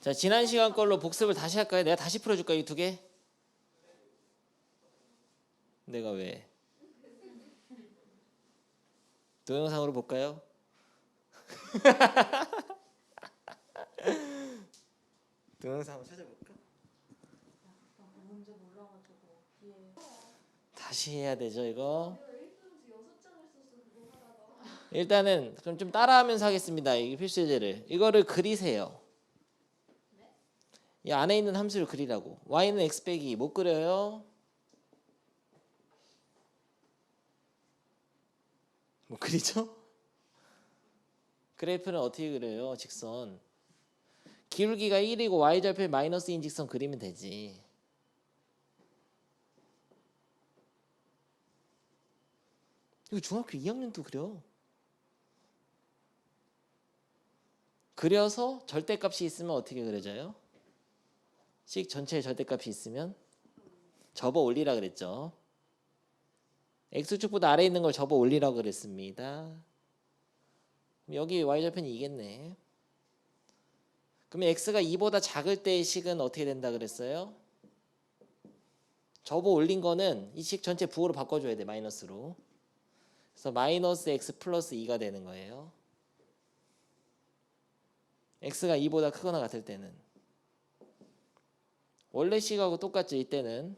자, 지난 시간 걸로 복습을 다시 할까요? 내가 다시 풀어줄까 이 두 개? 내가 왜? 동영상으로 볼까요? 동영상 한번 찾아볼까? 다시 해야 되죠 이거. 일단은 좀 따라하면서 하겠습니다. 이 필수 예제를. 이거를 그리세요. 이 안에 있는 함수를 그리라고. y는 x 빼기 못 그려요? 못 그리죠? 그래프는 어떻게 그려요? 직선. 기울기가 1이고 y절편 마이너스 2인 직선 그리면 되지. 이거 중학교 2학년도 그려. 그려서 절대값이 있으면 어떻게 그려져요? 식 전체의 절대값이 있으면 접어 올리라 그랬죠. x축보다 아래에 있는 걸 접어 올리라고 그랬습니다. 여기 y절편이 2겠네. 그러면 x가 2보다 작을 때의 식은 어떻게 된다 그랬어요? 접어 올린 거는 이 식 전체 부호로 바꿔줘야 돼. 마이너스로. 그래서 마이너스 x 플러스 2가 되는 거예요. x가 2보다 크거나 같을 때는. 원래 식하고 똑같죠. 이때는.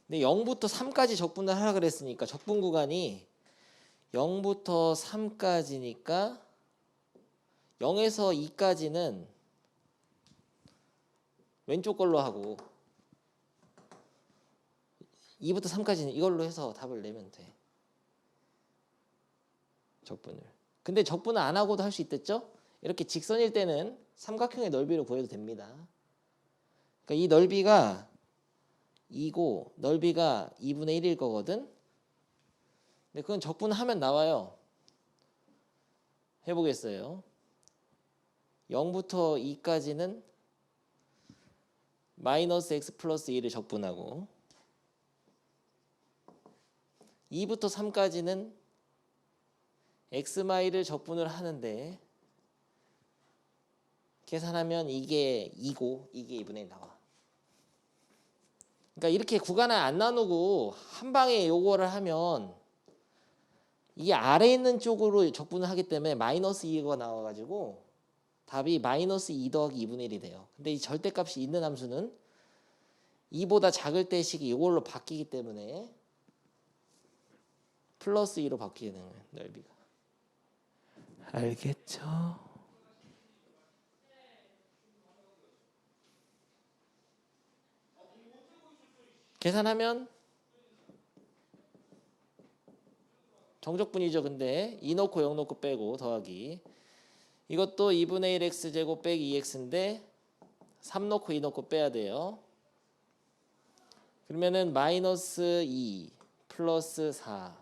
근데 0부터 3까지 적분을 하라 그랬으니까 적분 구간이 0부터 3까지니까 0에서 2까지는 왼쪽 걸로 하고 2부터 3까지는 이걸로 해서 답을 내면 돼. 적분을. 근데 적분을 안 하고도 할 수 있댔죠? 이렇게 직선일 때는 삼각형의 넓이를 구해도 됩니다. 그러니까 이 넓이가 2고 넓이가 2분의 1일 거거든. 근데 그건 적분하면 나와요. 해보겠어요. 0부터 2까지는 마이너스 x 플러스 1을 적분하고 2부터 3까지는 x 마이를 적분을 하는데 계산하면 이게 2고 이게 2분의 1 나와. 그러니까 이렇게 구간을 안 나누고 한 방에 요거를 하면 이게 아래에 있는 쪽으로 적분을 하기 때문에 마이너스 2가 나와가지고 답이 마이너스 2 더하기 2분의 1이 돼요. 근데 이 절대값이 있는 함수는 2보다 작을 때 식이 이걸로 바뀌기 때문에 플러스 2로 바뀌는 거예요. 넓이가. 알겠죠? 계산하면 정적분이죠. 근데 2 넣고 0 넣고 빼고 더하기 이것도 2분의 1 x제곱 빼기 2x인데 3 넣고 2 넣고 빼야 돼요. 그러면은 마이너스 2 플러스 4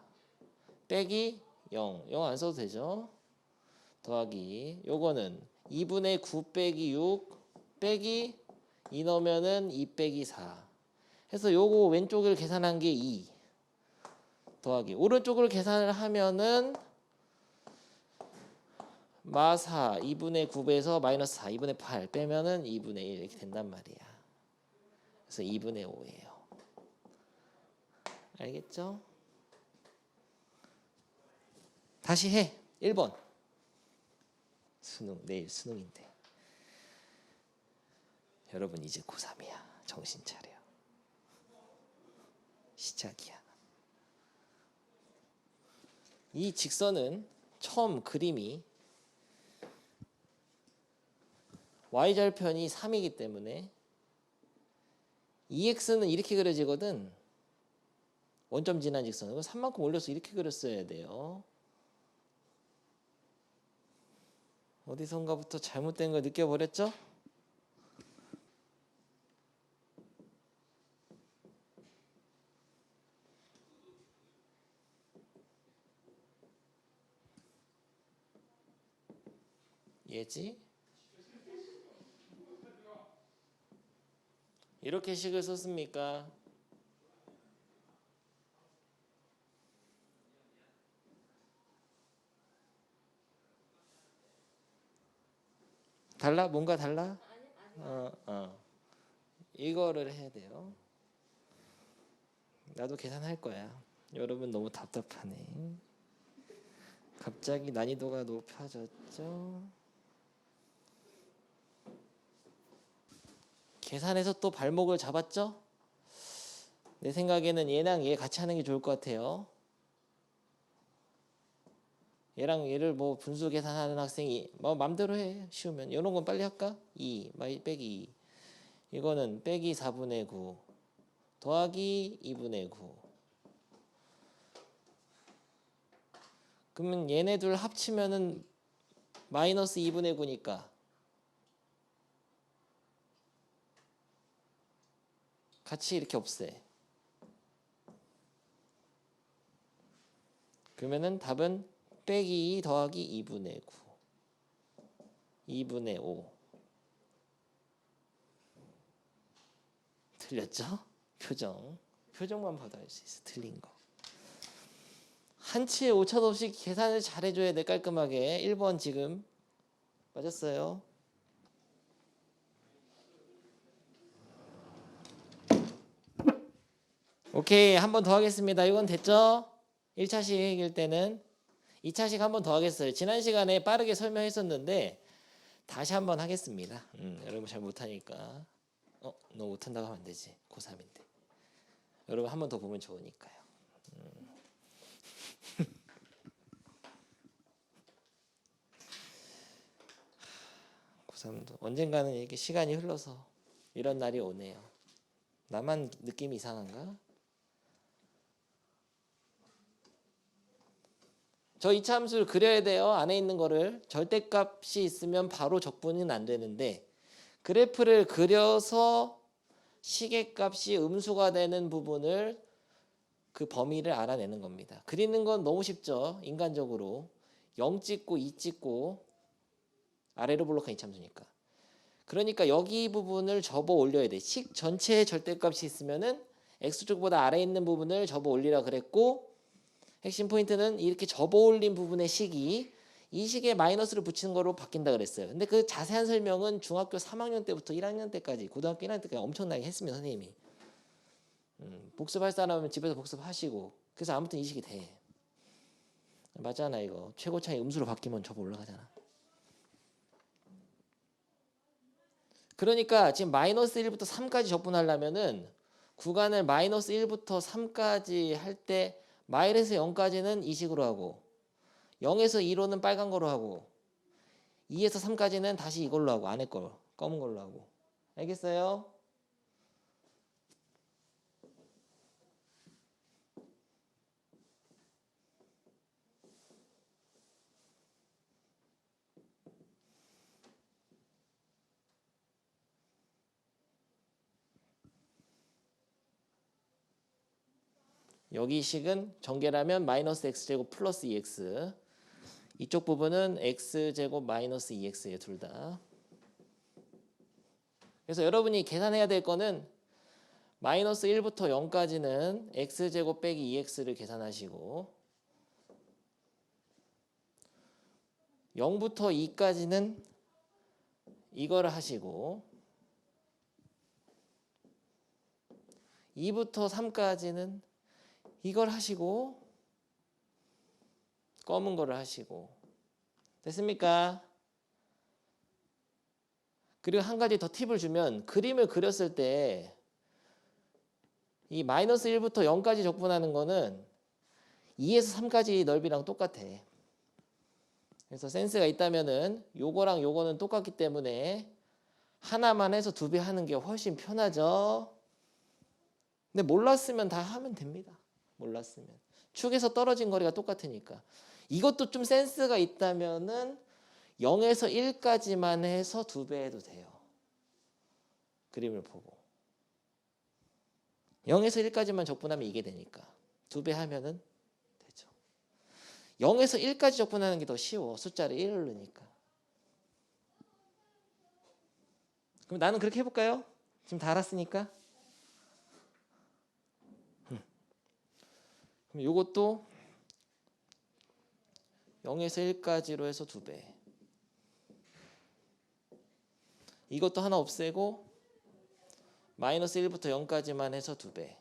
빼기 0 안 써도 되죠. 더하기 요거는 2분의 9 빼기 6 빼기 2 넣으면은 2 빼기 4 해서 요거 왼쪽을 계산한 게 2 더하기 오른쪽을 계산을 하면은 마4 2분의 9배에서 마이너스 4 2분의 8 빼면은 2분의 1 이렇게 된단 말이야. 그래서 2분의 5예요. 알겠죠? 다시 해. 1번. 수능 내일 수능인데. 여러분 이제 고3이야. 정신 차려. 시작이야. 이 직선은 처음 그림이 y절편이 3이기 때문에 2x는 이렇게 그려지거든. 원점 지난 직선은 3만큼 올려서 이렇게 그렸어야 돼요. 어디선가부터 잘못된 걸 느껴버렸죠? 얘지? 이렇게 식을 썼습니까? 달라? 뭔가 달라? 이거를 해야 돼요. 나도 계산할 거야. 여러분 너무 답답하네. 갑자기 난이도가 높아졌죠. 계산해서 또 발목을 잡았죠? 내 생각에는 얘랑 얘 같이 하는 게 좋을 것 같아요. 얘랑 얘를 뭐 분수 계산하는 학생이 뭐 맘대로 해. 쉬우면 이런 건 빨리 할까? 2 빼기 2. 이거는 빼기 4분의 9 더하기 2분의 9. 그러면 얘네 둘 합치면은 마이너스 2분의 9니까 같이 이렇게 없애. 그러면은 답은 빼기 2 더하기 2분의 9 2분의 5. 틀렸죠? 표정만 봐도 알 수 있어. 틀린 거. 한치의 오차도 없이 계산을 잘 해줘야 돼. 깔끔하게. 1번 지금 맞았어요. 오케이, 한 번 더 하겠습니다. 이건 됐죠? 1차식일 때는 2차식 한 번 더 하겠어요. 지난 시간에 빠르게 설명했었는데 다시 한 번 하겠습니다. 여러분 잘 못하니까 너 못한다고 하면 안 되지. 고3인데 여러분 한 번 더 보면 좋으니까요. 고3도 언젠가는 이렇게 시간이 흘러서 이런 날이 오네요. 나만 느낌이 이상한가? 저 이차 함수를 그려야 돼요. 안에 있는 거를. 절대값이 있으면 바로 적분은 안 되는데 그래프를 그려서 시계값이 음수가 되는 부분을 그 범위를 알아내는 겁니다. 그리는 건 너무 쉽죠. 인간적으로 0 찍고 2 찍고 아래로 볼록한 이차함수니까. 그러니까 여기 부분을 접어 올려야 돼. 식 전체의 절대값이 있으면은 x축보다 아래에 있는 부분을 접어 올리라 그랬고 핵심 포인트는 이렇게 접어 올린 부분의 식이 이 식에 마이너스를 붙이는 거로 바뀐다 그랬어요. 근데 그 자세한 설명은 중학교 3학년 때부터 1학년 때까지 고등학교 1학년 때까지 엄청나게 했습니다. 선생님이. 복습할 사람은 집에서 복습하시고 그래서 아무튼 이 식이 돼. 맞잖아 이거. 최고차이 음수로 바뀌면 접어 올라가잖아. 그러니까 지금 마이너스 1부터 3까지 적분하려면은 구간을 마이너스 1부터 3까지 할 때 마이너스 0까지는 이 식으로 하고 0에서 2로는 빨간 거로 하고 2에서 3까지는 다시 이걸로 하고 안에 걸 검은 걸로 하고. 알겠어요? 여기 식은 전개라면 마이너스 x제곱 플러스 2x 이쪽 부분은 x제곱 마이너스 2x예요. 둘 다. 그래서 여러분이 계산해야 될 거는 마이너스 1부터 0까지는 x제곱 빼기 2x를 계산하시고 0부터 2까지는 이걸 하시고 2부터 3까지는 이걸 하시고 검은 거를 하시고 됐습니까? 그리고 한 가지 더 팁을 주면 그림을 그렸을 때 이 마이너스 1부터 0까지 적분하는 거는 2에서 3까지 넓이랑 똑같아. 그래서 센스가 있다면은 요거랑 요거는 똑같기 때문에 하나만 해서 2배 하는 게 훨씬 편하죠. 근데 몰랐으면 다 하면 됩니다. 몰랐으면. 축에서 떨어진 거리가 똑같으니까. 이것도 좀 센스가 있다면은 0에서 1까지만 해서 2배 해도 돼요. 그림을 보고. 0에서 1까지만 적분하면 이게 되니까. 2배 하면은 되죠. 0에서 1까지 적분하는 게 더 쉬워. 숫자를 1을 넣으니까. 그럼 나는 그렇게 해볼까요? 지금 다 알았으니까. 그럼 이것도 0에서 1까지로 해서 2배. 이것도 하나 없애고 마이너스 1부터 0까지만 해서 2배.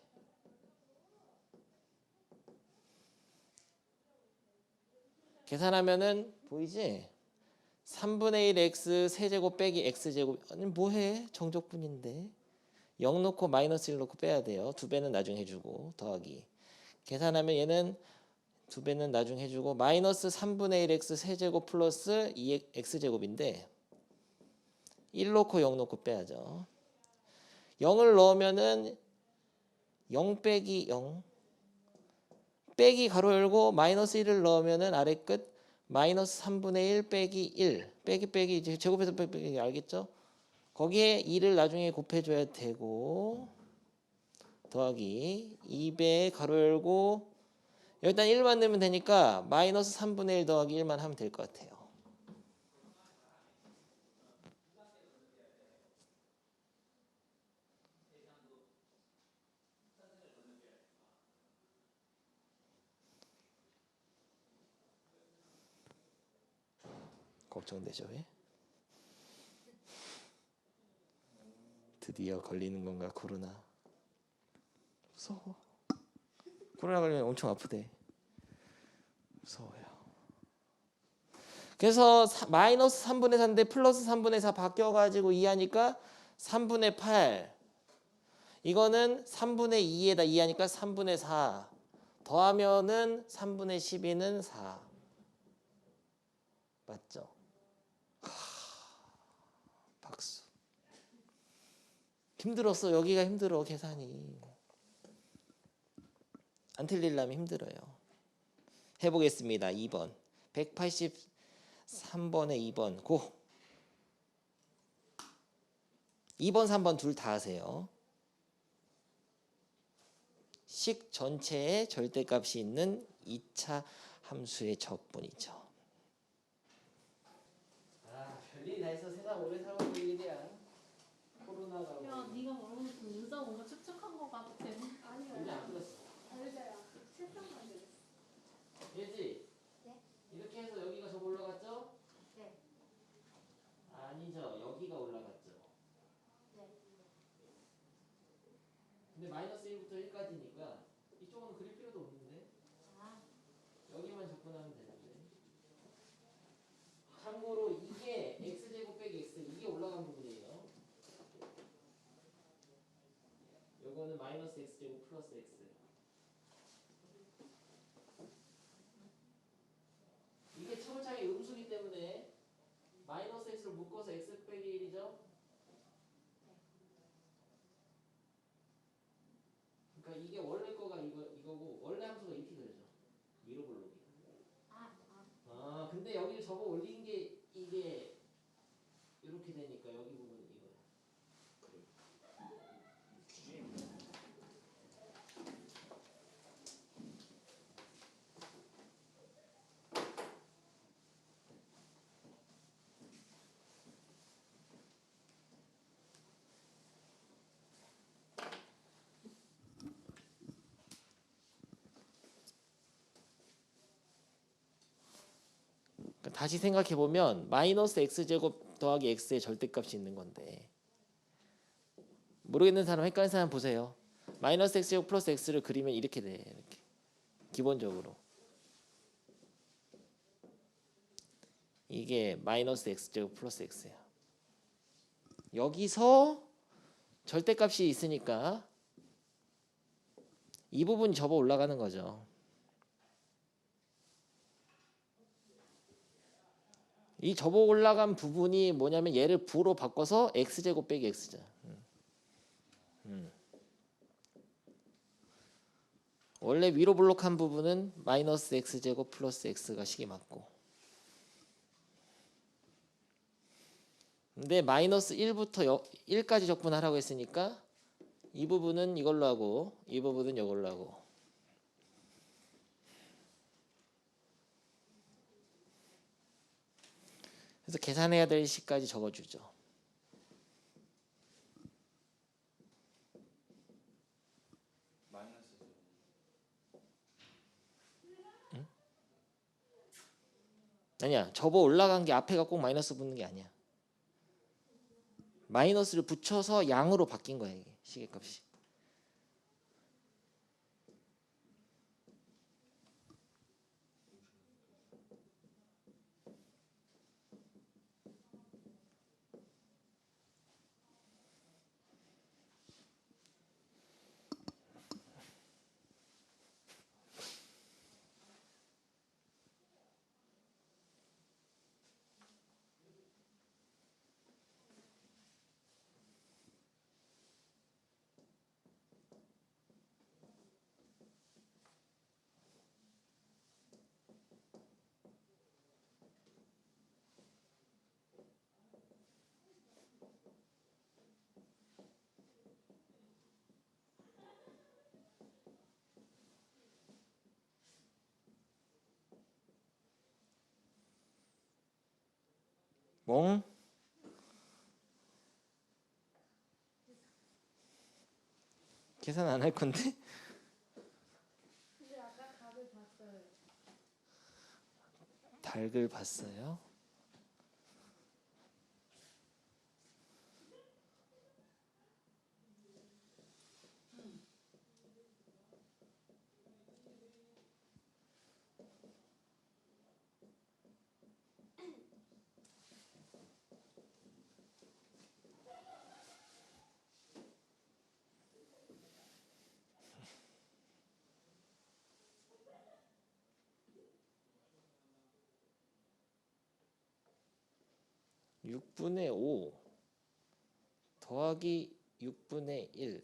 계산하면은 보이지? 3분의 1 x 세제곱 빼기 x제곱. 아니 뭐해? 정적분인데 0 놓고 마이너스 1 놓고 빼야 돼요. 2배는 나중에 해주고 더하기. 계산하면 얘는 2배는 나중에 해주고 마이너스 3분의 1 x 세제곱 플러스 2 x제곱인데 1 놓고 0 놓고 빼야죠. 0을 넣으면은 0 빼기 0 빼기 가로 열고 마이너스 1을 넣으면은 아래 끝 마이너스 3분의 1 빼기 1 빼기 이제 제곱해서 빼기 알겠죠? 거기에 2를 나중에 곱해줘야 되고 더하기 2배 가로 열고 일단 1만 넣으면 되니까 마이너스 3분의 1 더하기 1만 하면 될 것 같아요. 걱정되죠 왜? 드디어 걸리는 건가 코로나. 무서워. 코로나 걸리면 엄청 아프대. 무서워요. 그래서 마이너스 3분의 4인데 플러스 3분의 4 바뀌어가지고 2 하니까 3분의 8. 이거는 3분의 2에다 2 하니까 3분의 4. 더하면은 3분의 12는 4. 맞죠? 박수. 힘들었어. 여기가 힘들어 계산이. 안 틀리려면 힘들어요. 해보겠습니다. 2번 183번에 2번 고. 2번 3번 둘 다 하세요. 식 전체에 절대값이 있는 2차 함수의 적분이죠. 아 별일 다 있어. 세상 오래 살아볼 일이야. 코로나가. 야, 네가 모르는 그 의자 뭔가 축축한 거 같아. 아니요. 이제 안 그랬어. 의자야. 책상만 그랬어. 예지? 네? 이렇게 해서 여기가 저거 올라갔죠? 네. 아니죠. 여기가 올라갔죠. 네. 근데 마이너스 1부터 1까지니까 이쪽은 그릴 필요도 없는데 아, 여기만 접근하면 되는데. 참고로 이게 x제곱 빼기 x 이게 올라간 부분이에요. 요거는 마이너스 x제곱 플러스 x. 이게 차근차기 음수기 때문에 마이너스 x를 묶어서 x 빼기 1이죠. 그러니까 이게 원래 거가 이거고 원래 함수가 이렇게 그려져. 위로 볼록이. 아 근데 여기를 접어 올린 게 이게 이렇게 되니까 여기 부분 이거야. 다시 생각해 보면 마이너스 x제곱 더하기 x의 절대값이 있는 건데 모르겠는 사람 헷갈리는 사람 보세요. 마이너스 x제곱 플러스 x를 그리면 이렇게 돼. 이렇게 기본적으로 이게 마이너스 x제곱 플러스 x야. 여기서 절대값이 있으니까 이 부분이 접어 올라가는 거죠. 이 접어 올라간 부분이 뭐냐면 얘를 부로 바꿔서 x제곱 빼기 x자. 원래 위로 블록한 부분은 마이너스 x제곱 플러스 x가 식이 맞고 근데 마이너스 1부터 1까지 적분하라고 했으니까 이 부분은 이걸로 하고 이 부분은 이걸로 하고 그래서 계산해야 될 식까지 적어주죠. 응? 아니야. 접어 올라간 게 앞에가 꼭 마이너스 붙는 게 아니야. 마이너스를 붙여서 양으로 바뀐 거야 이게 시계값이. 몽? 계산 안 할 건데? 근데 아까 답을 봤어요. 닭을 봤어요? 육분의 5 더하기 6분의 1.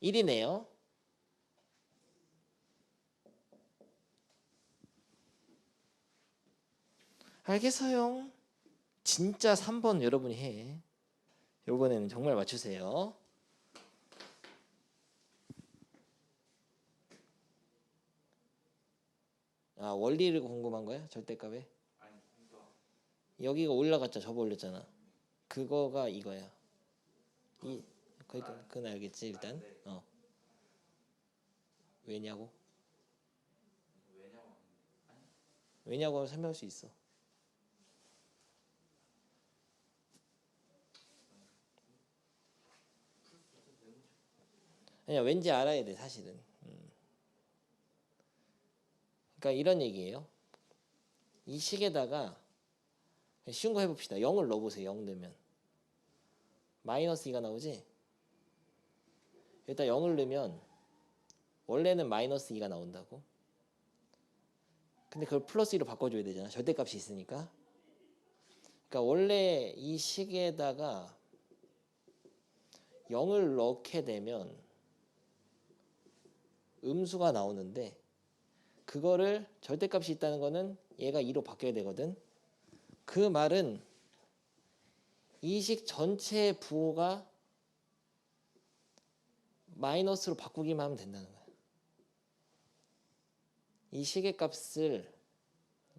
1이네요. 알겠어요. 진짜 3번 여러분이 해. 이번에는 정말 맞추세요. 아, 원리를 궁금한 거야? 절대값에? 여기가 올라갔죠. 접어 올렸잖아. 그거가 이거야. 이 그건 알겠지 일단. 왜냐고? 왜냐고 하면 설명할 수 있어. 아니야, 왠지 알아야 돼 사실은. 그러니까 이런 얘기예요. 이 식에다가 쉬운 거 해봅시다. 0을 넣어보세요. 0 넣으면 마이너스 2가 나오지. 일단 0을 넣으면 원래는 마이너스 2가 나온다고. 근데 그걸 플러스 2로 바꿔줘야 되잖아. 절대값이 있으니까. 그러니까 원래 이 식에다가 0을 넣게 되면 음수가 나오는데 그거를 절대값이 있다는 거는 얘가 2로 바뀌어야 되거든. 그 말은 이 식 전체의 부호가 마이너스로 바꾸기만 하면 된다는 거야. 이 식의 값을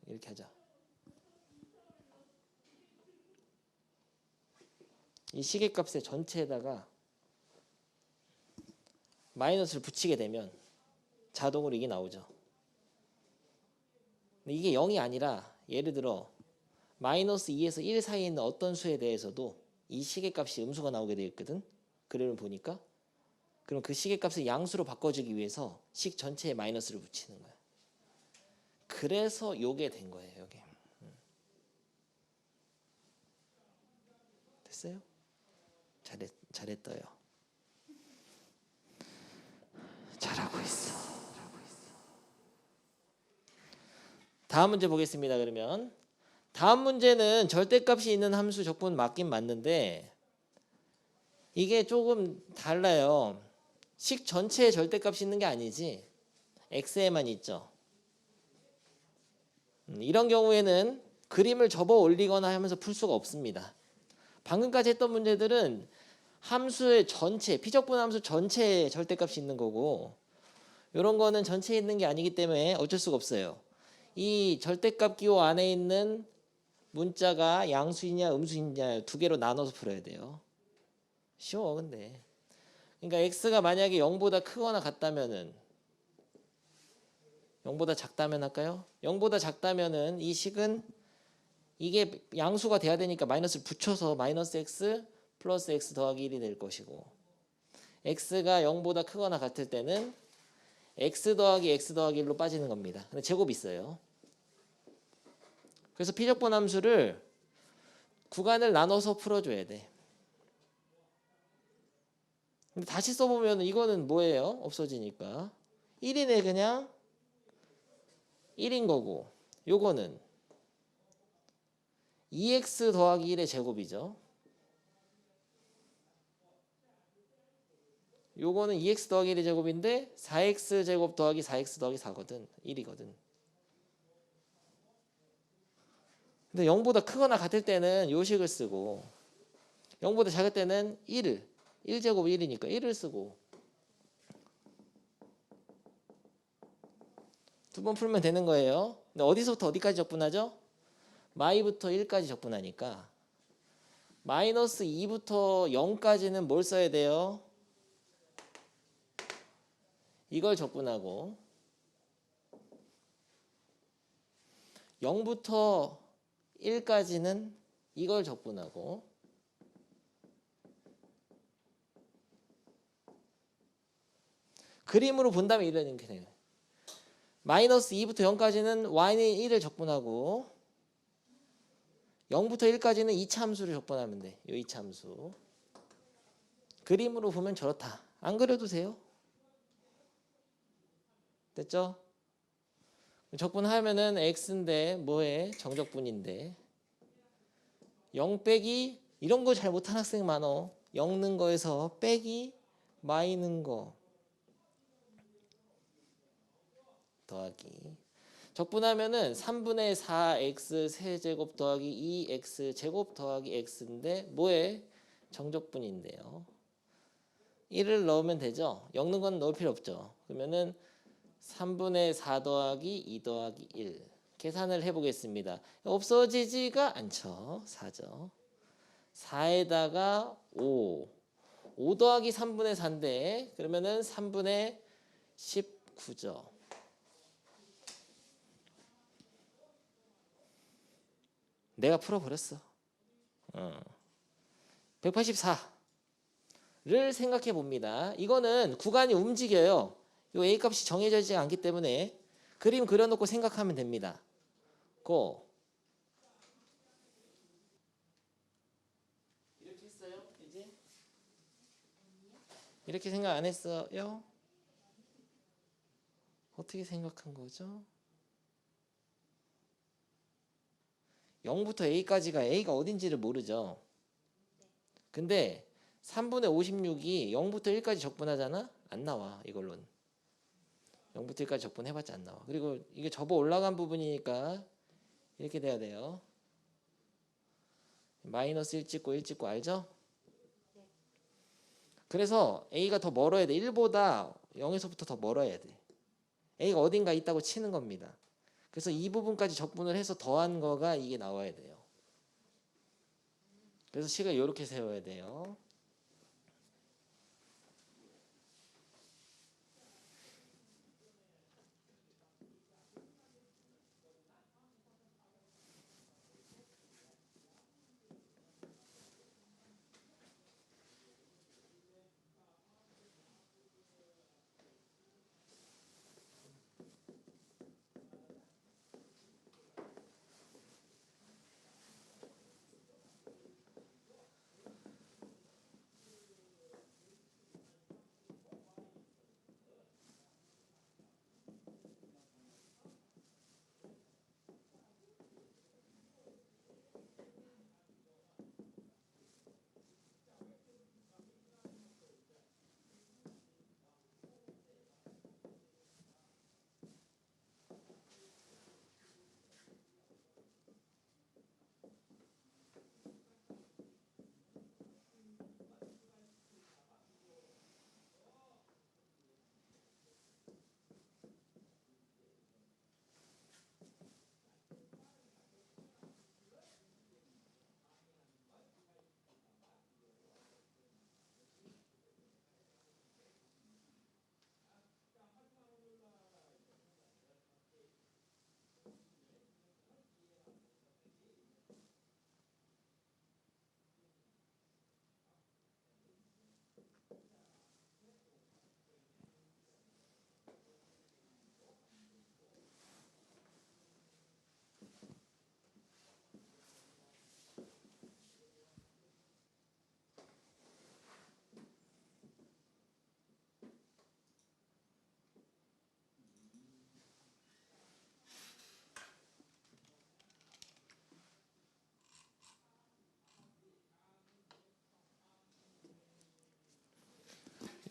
이렇게 하자. 이 식의 값의 전체에다가 마이너스를 붙이게 되면 자동으로 이게 나오죠. 근데 이게 0이 아니라 예를 들어 마이너스 2에서 1 사이에 있는 어떤 수에 대해서도 이 식의 값이 음수가 나오게 되어 있거든. 그림을 보니까. 그럼 그 식의 값을 양수로 바꿔주기 위해서 식 전체에 마이너스를 붙이는 거야. 그래서 요게 된 거예요. 요게. 됐어요? 잘했어요. 잘하고 있어. 다음 문제 보겠습니다. 그러면 다음 문제는 절대값이 있는 함수 적분 맞긴 맞는데 이게 조금 달라요. 식 전체에 절대값이 있는 게 아니지. x에만 있죠. 이런 경우에는 그림을 접어 올리거나 하면서 풀 수가 없습니다. 방금까지 했던 문제들은 함수의 전체, 피적분 함수 전체에 절대값이 있는 거고 이런 거는 전체에 있는 게 아니기 때문에 어쩔 수가 없어요. 이 절대값 기호 안에 있는 문자가 양수이냐 음수이냐 두 개로 나눠서 풀어야 돼요. 쉬워 근데. 그러니까 x가 만약에 0보다 크거나 같다면은 0보다 작다면 할까요? 0보다 작다면은 이 식은 이게 양수가 돼야 되니까 마이너스를 붙여서 마이너스 x 플러스 x 더하기 1이 될 것이고 x가 0보다 크거나 같을 때는 x 더하기 1로 빠지는 겁니다. 근데 제곱이 있어요. 그래서 피적분 함수를 구간을 나눠서 풀어줘야 돼. 근데 다시 써보면 이거는 뭐예요? 없어지니까 1이네 그냥 1인 거고 요거는 2x 더하기 1의 제곱이죠. 요거는 2x 더하기 1의 제곱인데 4x 제곱 더하기 4x 더하기 4거든 1이거든. 근데 0보다 크거나 같을 때는 요 식을 쓰고 0보다 작을 때는 1제곱 1이니까 1을 쓰고 두 번 풀면 되는 거예요. 근데 어디서부터 어디까지 적분하죠? 마이부터 1까지 적분하니까 마이너스 2부터 0까지는 뭘 써야 돼요? 이걸 적분하고 0부터 1까지는 이걸 적분하고 그림으로 본다면 이런 게 돼요. 마이너스 2부터 0까지는 y는 1을 적분하고 0부터 1까지는 이차함수를 적분하면 돼. 이 이차함수. 그림으로 보면 저렇다. 안 그려도 돼요. 됐죠? 적분하면은 x인데 뭐해? 정적분인데 0 빼기 이런 거 잘 못하는 학생 많어. 0 는 거에서 빼기 마이 는 거 더하기 적분하면은 3분의 4x 세제곱 더하기 2x 제곱 더하기 x인데 뭐해? 정적분인데요. 1을 넣으면 되죠. 0 는 건 넣을 필요 없죠. 그러면은 3분의 4 더하기 2 더하기 1 계산을 해보겠습니다. 없어지지가 않죠. 4죠. 4에다가 5 더하기 3분의 4인데 그러면은 3분의 19죠. 내가 풀어버렸어. 184를 생각해 봅니다. 이거는 구간이 움직여요. 이 A 값이 정해지지 않기 때문에 그림 그려놓고 생각하면 됩니다. 고. 이렇게 했어요? 이제? 이렇게 생각 안 했어요? 어떻게 생각한 거죠? 0부터 A까지가 A가 어딘지를 모르죠. 근데 3분의 56이 0부터 1까지 적분하잖아? 안 나와 이걸로는. 0부터 1까지 적분해봤자 안 나와. 그리고 이게 접어 올라간 부분이니까 이렇게 돼야 돼요. 마이너스 1 찍고 1 찍고 알죠? 그래서 A가 더 멀어야 돼. 1보다 0에서부터 더 멀어야 돼. A가 어딘가 있다고 치는 겁니다. 그래서 이 부분까지 적분을 해서 더한 거가 이게 나와야 돼요. 그래서 식을 이렇게 세워야 돼요.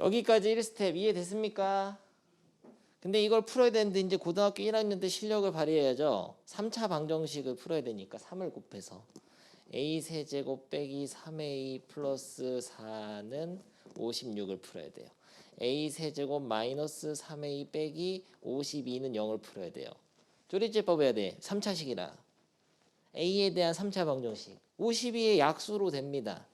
여기까지 1스텝 이해됐습니까? 근데 이걸 풀어야 되는데 이제 고등학교 1학년 때 실력을 발휘해야죠. 3차 방정식을 풀어야 되니까 3을 곱해서 a 세제곱 빼기 3a 플러스 4는 56을 풀어야 돼요. a 세제곱 마이너스 3a 빼기 52는 0을 풀어야 돼요. 쪼리째법 해야 돼. 3차식이라. a에 대한 3차 방정식. 52의 약수로 됩니다.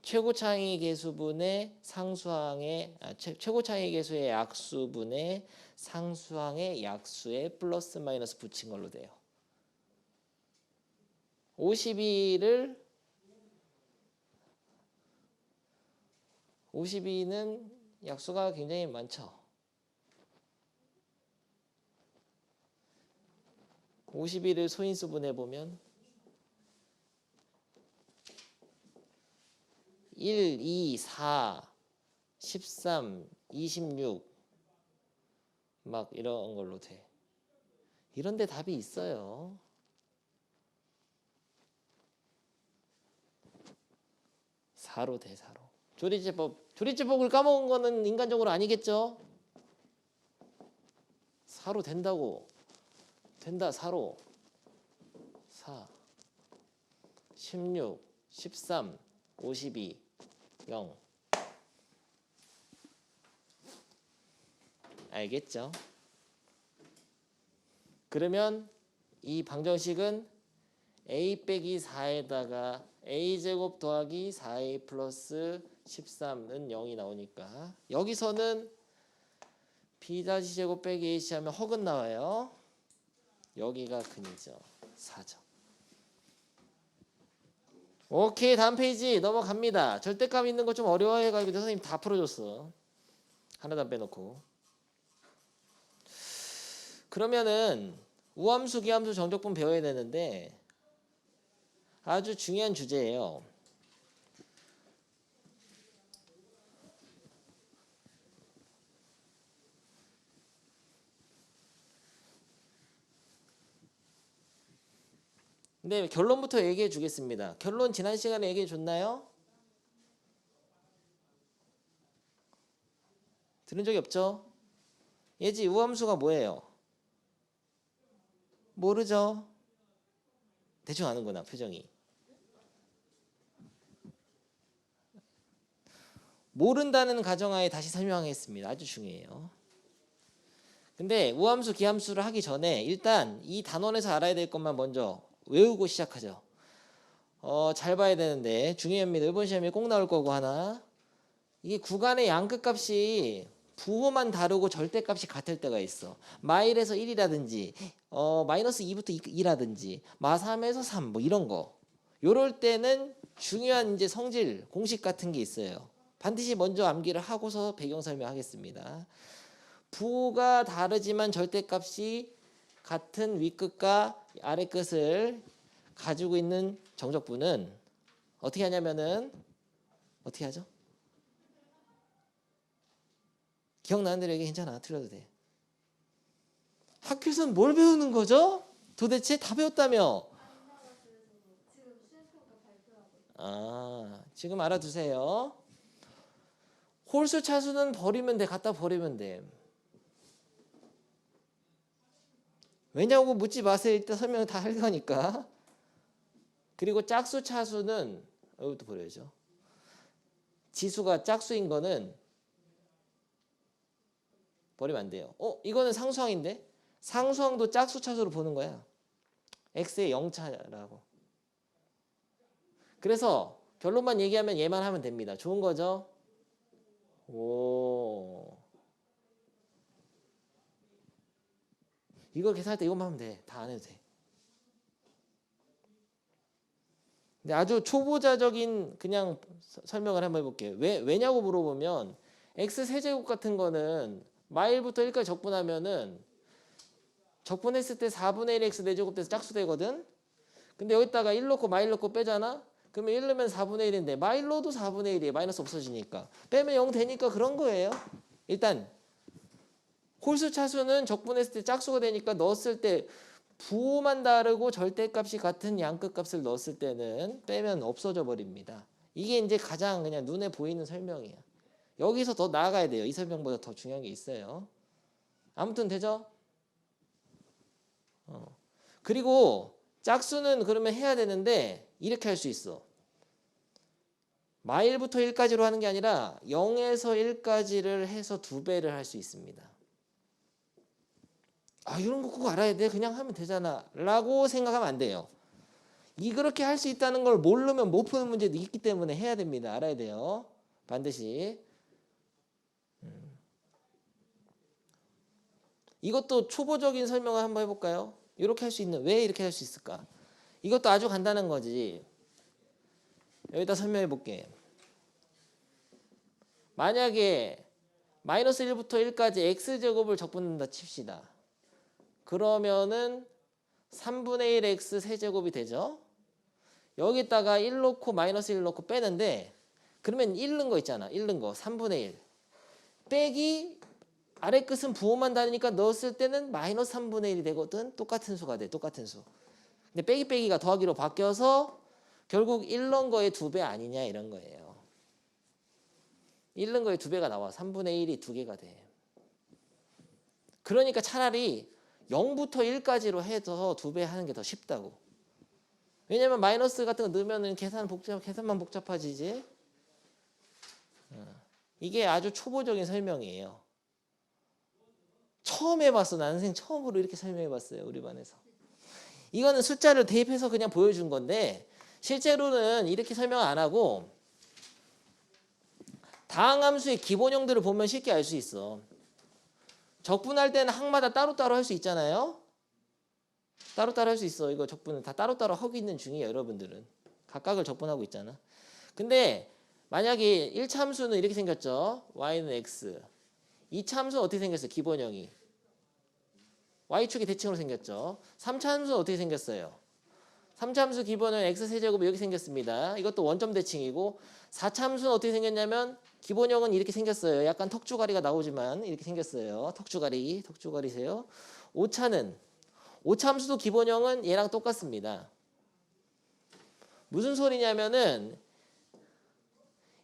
최고차항의 계수분의 상수항의 최고차항의 계수의 약수분의 상수항의 약수에 플러스 마이너스 붙인 걸로 돼요. 52는 약수가 굉장히 많죠. 52를 소인수분해 보면 1, 2, 4, 13, 26 막 이런 걸로 돼. 이런데 답이 있어요. 4로 돼. 4로. 조리제법을 까먹은 거는 인간적으로 아니겠죠? 4로 된다고. 된다. 4로. 4, 16, 13, 52, 0. 알겠죠? 그러면 이 방정식은 a 빼기 4에다가 a제곱 더하기 4a 플러스 13은 0이 나오니까 여기서는 b-제곱 빼기 ac 하면 허근 나와요. 여기가 근이죠. 4죠. 오케이, 다음 페이지 넘어갑니다. 절대값 있는 거 좀 어려워해가지고 선생님 다 풀어줬어. 하나도 안 빼놓고. 그러면은 우함수, 기함수, 정적분 배워야 되는데 아주 중요한 주제예요. 근데 결론부터 얘기해 주겠습니다. 결론 지난 시간에 얘기해 줬나요? 들은 적이 없죠? 예지, 우함수가 뭐예요? 모르죠? 대충 아는구나, 표정이. 모른다는 가정하에 다시 설명하겠습니다. 아주 중요해요. 근데 우함수, 기함수를 하기 전에 일단 이 단원에서 알아야 될 것만 먼저 외우고 시작하죠. 잘 봐야 되는데 중요합니다. 이번 시험에 꼭 나올 거고 하나. 이게 구간의 양끝값이 부호만 다르고 절대값이 같을 때가 있어. 마일에서 1이라든지 마이너스 2부터 2라든지 마3에서 3 뭐 이런 거. 요럴 때는 중요한 이제 성질 공식 같은 게 있어요. 반드시 먼저 암기를 하고서 배경 설명하겠습니다. 부호가 다르지만 절대값이 같은 윗끝과 아랫끝을 가지고 있는 정적분은 어떻게 하냐면은 어떻게 하죠? 기억나는 대로 얘기 괜찮아. 틀려도 돼. 학교에서는 뭘 배우는 거죠? 도대체 다 배웠다며? 지금 알아두세요. 홀수 차수는 버리면 돼. 갖다 버리면 돼. 왜냐고 묻지 마세요. 일단 설명 다 할 거니까. 그리고 짝수 차수는 이것도 버려야죠. 지수가 짝수인 거는 버리면 안 돼요. 이거는 상수항인데? 상수항도 짝수 차수로 보는 거야. x의 0차라고. 그래서 결론만 얘기하면 얘만 하면 됩니다. 좋은 거죠? 오. 이걸 계산할 때 이것만 하면 돼. 다 안 해도 돼. 근데 아주 초보자적인 그냥 설명을 한번 해볼게요. 왜냐고 물어보면 x 세제곱 같은 거는 마일부터 1까지 적분하면은 적분했을 때 4분의 1 x 4제곱 돼서 짝수 되거든. 근데 여기다가 1 넣고 마일 넣고 빼잖아. 그러면 1 넣으면 4분의 1인데 마일 넣어도 4분의 1이에요. 마이너스 없어지니까. 빼면 0 되니까 그런 거예요. 일단 홀수 차수는 적분했을 때 짝수가 되니까 넣었을 때 부호만 다르고 절대값이 같은 양끝값을 넣었을 때는 빼면 없어져 버립니다. 이게 이제 가장 그냥 눈에 보이는 설명이야. 여기서 더 나아가야 돼요. 이 설명보다 더 중요한 게 있어요. 아무튼 되죠? 그리고 짝수는 그러면 해야 되는데 이렇게 할 수 있어. 마일부터 1까지로 하는 게 아니라 0에서 1까지를 해서 2배를 할 수 있습니다. 아, 이런 거 꼭 알아야 돼. 그냥 하면 되잖아. 라고 생각하면 안 돼요. 그렇게 할 수 있다는 걸 모르면 못 푸는 문제도 있기 때문에 해야 됩니다. 알아야 돼요. 반드시. 이것도 초보적인 설명을 한번 해볼까요? 이렇게 할 수 있는, 왜 이렇게 할 수 있을까? 이것도 아주 간단한 거지. 여기다 설명해 볼게. 만약에 마이너스 1부터 1까지 x제곱을 적분한다 칩시다. 그러면은 3분의 1 x 세제곱이 되죠. 여기다가 1 넣고 마이너스 1 넣고 빼는데, 그러면 1 넣은 거 있잖아. 1 넣은 거 3분의 1 빼기 아래 끝은 부호만 다르니까 넣었을 때는 마이너스 3분의 1이 되거든. 똑같은 수가 돼. 똑같은 수. 근데 빼기가 더하기로 바뀌어서 결국 1 넣은 거의 2배 아니냐 이런 거예요. 1 넣은 거의 2배가 나와. 3분의 1이 2개가 돼. 그러니까 차라리 0부터 1까지로 해서 2배 하는 게 더 쉽다고. 왜냐면 마이너스 같은 거 넣으면 계산만 복잡해지지. 이게 아주 초보적인 설명이에요. 처음 해봤어. 난생 처음으로 이렇게 설명해봤어요. 우리 반에서. 이거는 숫자를 대입해서 그냥 보여준 건데 실제로는 이렇게 설명 안 하고 다항함수의 기본형들을 보면 쉽게 알 수 있어. 적분할 때는 항마다 따로따로 할 수 있잖아요. 따로따로 할 수 있어. 이거 적분은 다 따로따로 하고 있는 중이에요. 여러분들은. 각각을 적분하고 있잖아. 근데 만약에 1차 함수는 이렇게 생겼죠. y는 x. 2차 함수는 어떻게 생겼어요? 기본형이. y축이 대칭으로 생겼죠. 3차 함수는 어떻게 생겼어요? 3차 함수 기본은 x세제곱이 이렇게 생겼습니다. 이것도 원점 대칭이고 4차 함수는 어떻게 생겼냐면 기본형은 이렇게 생겼어요. 약간 턱주가리가 나오지만 이렇게 생겼어요. 턱주가리세요. 5차 함수도 기본형은 얘랑 똑같습니다. 무슨 소리냐면은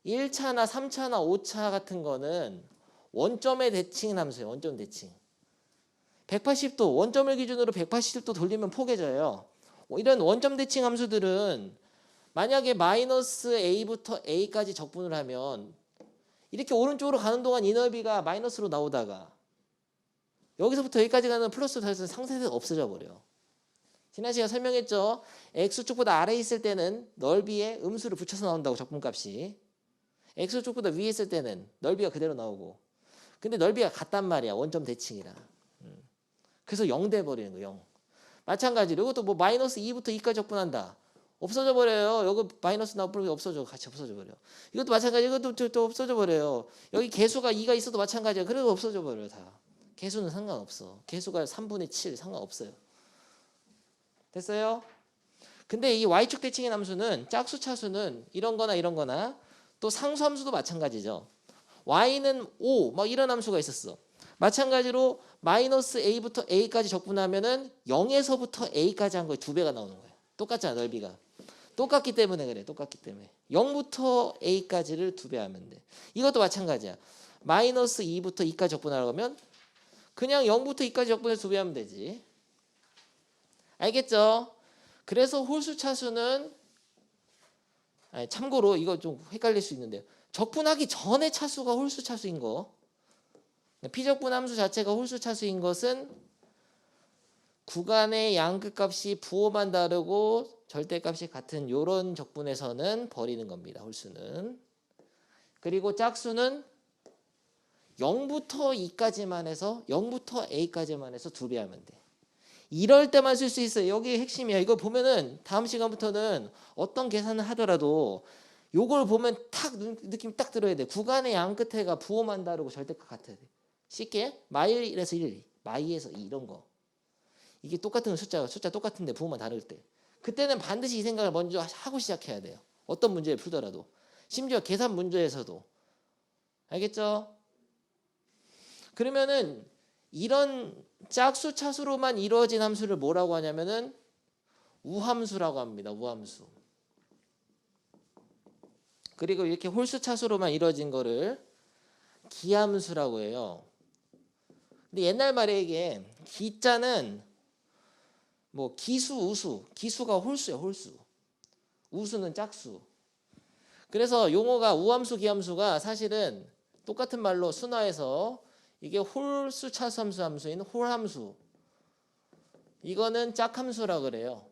1차나 3차나 5차 같은 거는 원점의 대칭 함수예요. 원점 대칭. 180도 원점을 기준으로 180도 돌리면 포개져요. 이런 원점 대칭 함수들은 만약에 마이너스 a부터 a까지 적분을 하면 이렇게 오른쪽으로 가는 동안 이 넓이가 마이너스로 나오다가 여기서부터 여기까지 가는 플러스로 달성 상세가 없어져 버려. 지난 시간 설명했죠. x축보다 아래에 있을 때는 넓이에 음수를 붙여서 나온다고 적분값이. x축보다 위에 있을 때는 넓이가 그대로 나오고. 근데 넓이가 같단 말이야. 원점 대칭이라. 그래서 0 돼버리는 거예요. 0. 마찬가지로 이것도 뭐 마이너스 2부터 2까지 적분한다. 없어져 버려요. 여기 마이너스 나오면 없어져. 같이 없어져 버려. 이것도 마찬가지. 이것도 또 없어져 버려요. 여기 개수가 2가 있어도 마찬가지야. 그래도 없어져 버려요. 다. 개수는 상관없어. 개수가 3분의 7 상관없어요. 됐어요? 근데 이 y축 대칭의 함수는 짝수 차수는 이런 거나 또 상수 함수도 마찬가지죠. y는 5 막 이런 함수가 있었어. 마찬가지로 마이너스 a부터 a까지 적분하면은 0에서부터 a까지 한 거에 2배가 나오는 거예요. 똑같잖아. 넓이가. 똑같기 때문에 그래. 똑같기 때문에. 0부터 a까지를 2배 하면 돼. 이것도 마찬가지야. 마이너스 2부터 2까지 적분하라고 하면 그냥 0부터 2까지 적분해서 2배 하면 되지. 알겠죠? 그래서 홀수 차수는 참고로 이거 좀 헷갈릴 수 있는데요. 적분하기 전에 차수가 홀수 차수인 거. 피적분 함수 자체가 홀수 차수인 것은 구간의 양끝값이 부호만 다르고 절대값이 같은 이런 적분에서는 버리는 겁니다. 홀수는. 그리고 짝수는 0부터 2까지만 해서 0부터 a까지만 해서 2배 하면 돼. 이럴 때만 쓸 수 있어요. 여기 핵심이야. 이거 보면은 다음 시간부터는 어떤 계산을 하더라도 요걸 보면 탁 느낌 딱 들어야 돼. 구간의 양 끝에가 부호만 다르고 절대값 같아야 돼. 쉽게 마일에서 1, 마이에서 2 이런 거. 이게 똑같은 숫자 똑같은데 부호만 다를 때. 그때는 반드시 이 생각을 먼저 하고 시작해야 돼요. 어떤 문제를 풀더라도. 심지어 계산 문제에서도. 알겠죠? 그러면은 이런 짝수 차수로만 이루어진 함수를 뭐라고 하냐면은 우함수라고 합니다. 우함수. 그리고 이렇게 홀수 차수로만 이루어진 거를 기함수라고 해요. 근데 옛날 말에 이게 기자는 뭐 기수, 우수, 기수가 홀수야, 홀수. 우수는 짝수. 그래서 용어가 우함수, 기함수가 사실은 똑같은 말로 순화해서 이게 홀수 차수함수 함수인 홀함수. 이거는 짝함수라 그래요.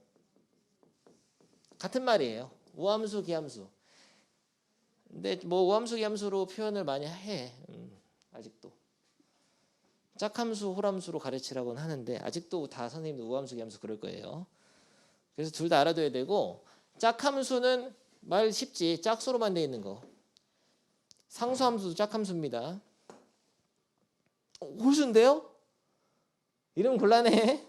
같은 말이에요. 우함수, 기함수. 근데 뭐 우함수, 기함수로 표현을 많이 해. 아직도. 짝함수, 홀함수로 가르치라고는 하는데 아직도 다 선생님들 우함수, 기함수 그럴 거예요. 그래서 둘 다 알아둬야 되고 짝함수는 말 쉽지. 짝수로만 돼 있는 거. 상수함수도 짝함수입니다. 홀수인데요? 이러면 곤란해.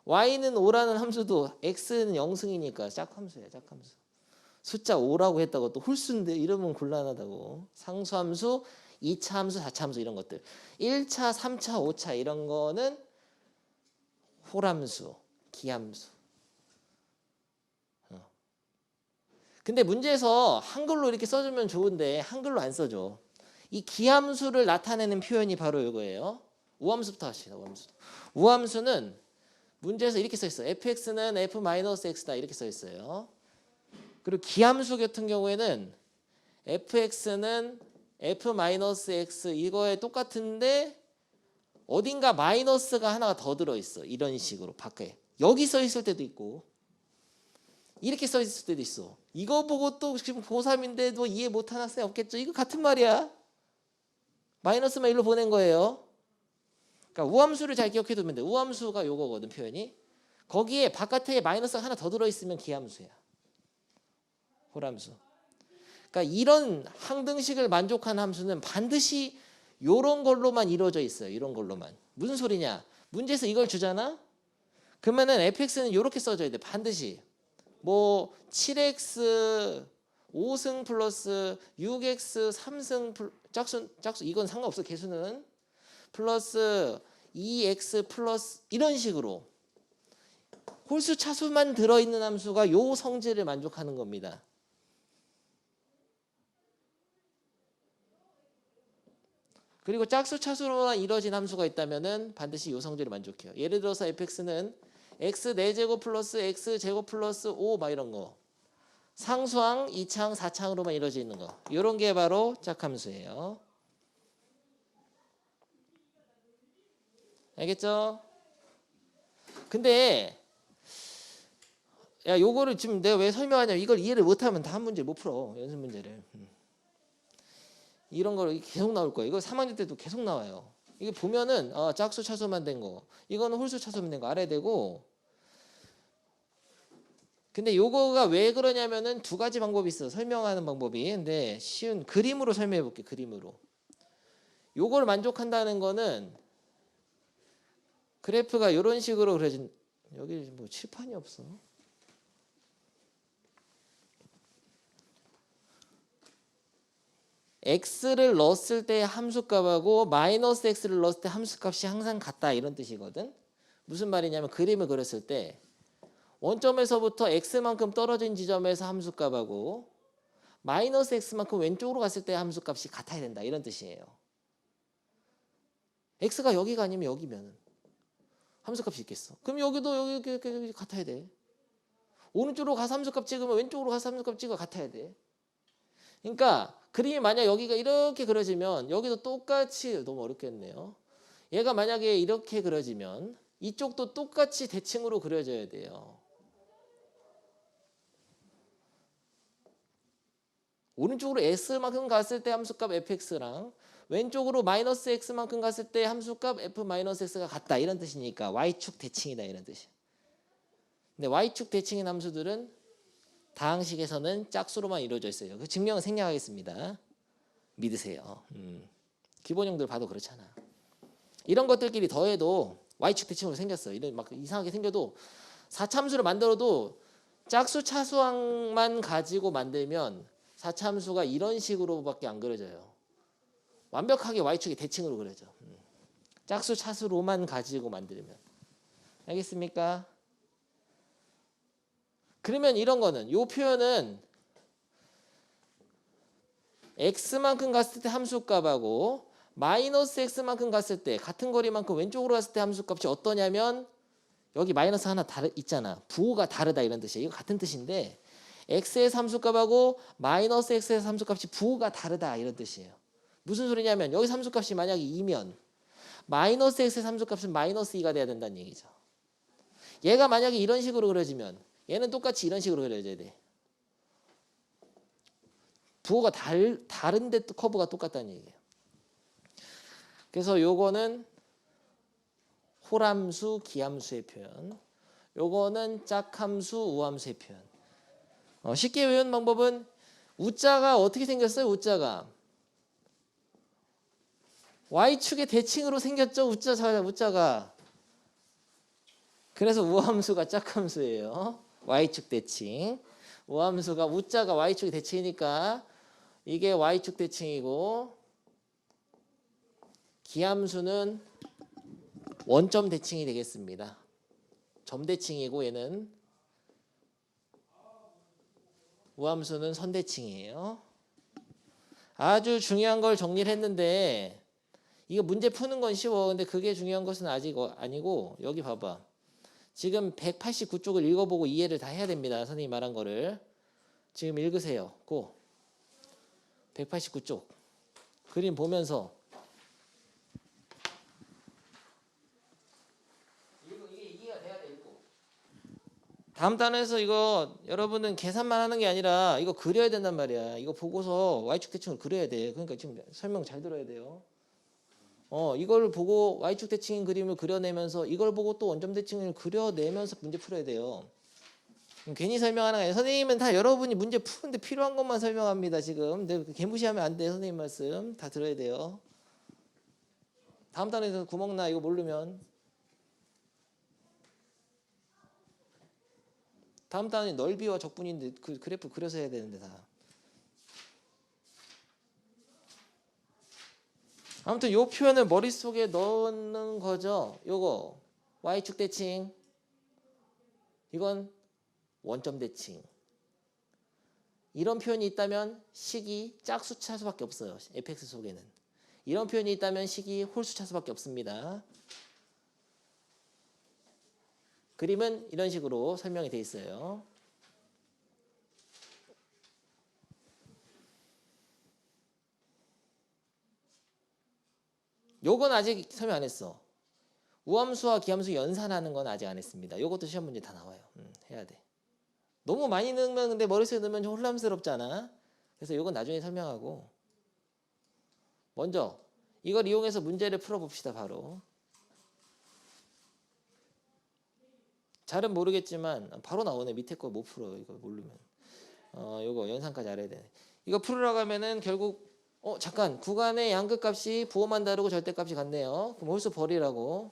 y는 5라는 함수도 x는 0승이니까 짝함수야. 짝함수. 숫자 5라고 했다고 또 홀수인데 이러면 곤란하다고. 상수함수, 2차 함수, 4차 함수 이런 것들. 1차, 3차, 5차 이런 거는 홀함수, 기함수. 근데 문제에서 한글로 이렇게 써주면 좋은데 한글로 안 써줘. 이 기함수를 나타내는 표현이 바로 이거예요. 우함수부터 하시다. 우함수는 문제에서 이렇게 써 있어. fx는 f-x다 이렇게 써 있어요. 그리고 기함수 같은 경우에는 fx는 f-x 이거에 똑같은데 어딘가 마이너스가 하나가 더 들어있어. 이런 식으로 밖에. 여기 써 있을 때도 있고 이렇게 써 있을 때도 있어. 이거 보고 또 지금 고3인데 뭐 이해 못하는 학생 없겠죠. 이거 같은 말이야. 마이너스만 일로 보낸 거예요. 그러니까 우함수를 잘 기억해 두면 돼. 우함수가 요거거든 표현이. 거기에 바깥에 마이너스가 하나 더 들어있으면 기함수야. 홀함수. 그러니까 이런 항등식을 만족하는 함수는 반드시 요런 걸로만 이루어져 있어요. 이런 걸로만. 무슨 소리냐. 문제에서 이걸 주잖아. 그러면은 fx는 요렇게 써줘야 돼. 반드시. 뭐 7x 5승 플러스 6x 3승 짝수 이건 상관없어. 개수는 플러스 2x 플러스 이런 식으로 홀수 차수만 들어있는 함수가 요 성질을 만족하는 겁니다. 그리고 짝수 차수로만 이루어진 함수가 있다면은 반드시 요 성질을 만족해요. 예를 들어서 fx는 x 4제곱 플러스 x 제곱 플러스 5 막 이런 거. 상수항, 2차항, 4차항으로만 이루어져 있는 거. 이런 게 바로 짝함수예요. 알겠죠? 근데 야 요거를 지금 내가 왜 설명하냐면 이걸 이해를 못하면 다음 문제 못 풀어. 연습 문제를. 이런 거 계속 나올 거예요. 이거 3학년 때도 계속 나와요. 이게 보면은 짝수 차수만 된 거. 이거는 홀수 차수만 된 거 알아야 되고. 근데 요거가 왜 그러냐면은 두 가지 방법이 있어. 설명하는 방법이. 근데 쉬운 그림으로 설명해 볼게. 그림으로. 요걸 만족한다는 거는 그래프가 이런 식으로 그려진 여기 뭐 칠판이 없어. x를 넣었을 때 함수값하고 마이너스 x를 넣었을 때 함수값이 항상 같다 이런 뜻이거든. 무슨 말이냐면 그림을 그렸을 때 원점에서부터 x만큼 떨어진 지점에서 함수값하고 마이너스 x만큼 왼쪽으로 갔을 때 함수값이 같아야 된다 이런 뜻이에요. x가 여기가 아니면 여기면 함수값이 있겠어. 그럼 여기도 여기 같아야 돼. 오른쪽으로 가서 함수값 찍으면 왼쪽으로 가서 함수값 찍어 같아야 돼. 그러니까 그림이 만약 여기가 이렇게 그려지면 여기도 똑같이 너무 어렵겠네요. 얘가 만약에 이렇게 그려지면 이쪽도 똑같이 대칭으로 그려져야 돼요. 오른쪽으로 s만큼 갔을 때 함수값 fx랑 왼쪽으로 마이너스 x만큼 갔을 때 함수값 f-x가 같다 이런 뜻이니까 y축 대칭이다 이런 뜻이야. 근데 y축 대칭인 함수들은 다항식에서는 짝수로만 이루어져 있어요. 그 증명은 생략하겠습니다. 믿으세요. 기본형들 봐도 그렇잖아. 이런 것들끼리 더해도 y축 대칭으로 생겼어. 이런 막 이상하게 생겨도 4차함수를 만들어도 짝수 차수항만 가지고 만들면 4차함수가 이런 식으로밖에 안 그려져요. 완벽하게 y축이 대칭으로 그려져. 짝수 차수로만 가지고 만들면. 알겠습니까? 그러면 이런 거는 이 표현은 x만큼 갔을 때 함수값하고 마이너스 x만큼 갔을 때 같은 거리만큼 왼쪽으로 갔을 때 함수값이 어떠냐면 여기 마이너스 하나 있잖아. 부호가 다르다 이런 뜻이야. 이거 같은 뜻인데 x의 함수값하고 마이너스 x의 함수값이 부호가 다르다 이런 뜻이에요. 무슨 소리냐면 여기 함수값이 만약에 2면 마이너스 x의 함수값은 마이너스 2가 돼야 된다는 얘기죠. 얘가 만약에 이런 식으로 그려지면 얘는 똑같이 이런 식으로 그려져야 돼. 부호가 다른데 커브가 똑같다는 얘기예요. 그래서 요거는 홀함수, 기함수의 표현. 요거는 짝함수, 우함수의 표현. 쉽게 외우는 방법은 우자가 어떻게 생겼어요? 우자가 y축의 대칭으로 생겼죠. 우자가. 그래서 우함수가 짝함수예요. y축 대칭. 우함수가 우자가 y축의 대칭이니까 이게 y축 대칭이고 기함수는 원점 대칭이 되겠습니다. 점 대칭이고 얘는 우함수는 선 대칭이에요. 아주 중요한 걸 정리를 했는데 이거 문제 푸는 건 쉬워. 근데 그게 중요한 것은 아직 아니고 여기 봐봐. 지금 189쪽을 읽어보고 이해를 다 해야 됩니다. 선생님이 말한 거를. 지금 읽으세요. 고. 189쪽. 그림 보면서 이게 이해가 돼야 돼. 읽고. 다음 단에서 이거 여러분은 계산만 하는 게 아니라 이거 그려야 된단 말이야. 이거 보고서 y축 대칭을 그려야 돼. 그러니까 지금 설명 잘 들어야 돼요. 이걸 보고 y축 대칭인 그림을 그려내면서 이걸 보고 또 원점 대칭을 그려내면서 문제 풀어야 돼요. 괜히 설명하는 게 아니라 선생님은 다 여러분이 문제 푸는데 필요한 것만 설명합니다. 지금 근데 개무시하면 안 돼. 선생님 말씀 다 들어야 돼요. 다음 단에서 구멍나 이거 모르면 다음 단에 넓이와 적분인데 그 그래프 그려서 해야 되는데 다. 아무튼 요 표현을 머릿속에 넣는 거죠. 요거 y축 대칭 이건 원점 대칭. 이런 표현이 있다면 식이 짝수차수밖에 없어요. fx 속에는. 이런 표현이 있다면 식이 홀수차수밖에 없습니다. 그림은 이런 식으로 설명이 되어 있어요. 요건 아직 설명 안 했어. 우함수와 기함수 연산하는 건 아직 안 했습니다. 요것도 시험 문제 다 나와요. 해야 돼. 너무 많이 넣으면 근데 머릿속에 넣으면 좀 혼란스럽잖아. 그래서 요건 나중에 설명하고 먼저 이걸 이용해서 문제를 풀어봅시다. 바로. 잘은 모르겠지만 바로 나오네. 밑에 거 못 풀어. 이거 모르면. 요거 연산까지 알아야 돼. 이거 풀으라고 하면은 결국 잠깐 구간의 양극값이 부호만 다르고 절대값이 같네요. 그럼 홀수 버리라고.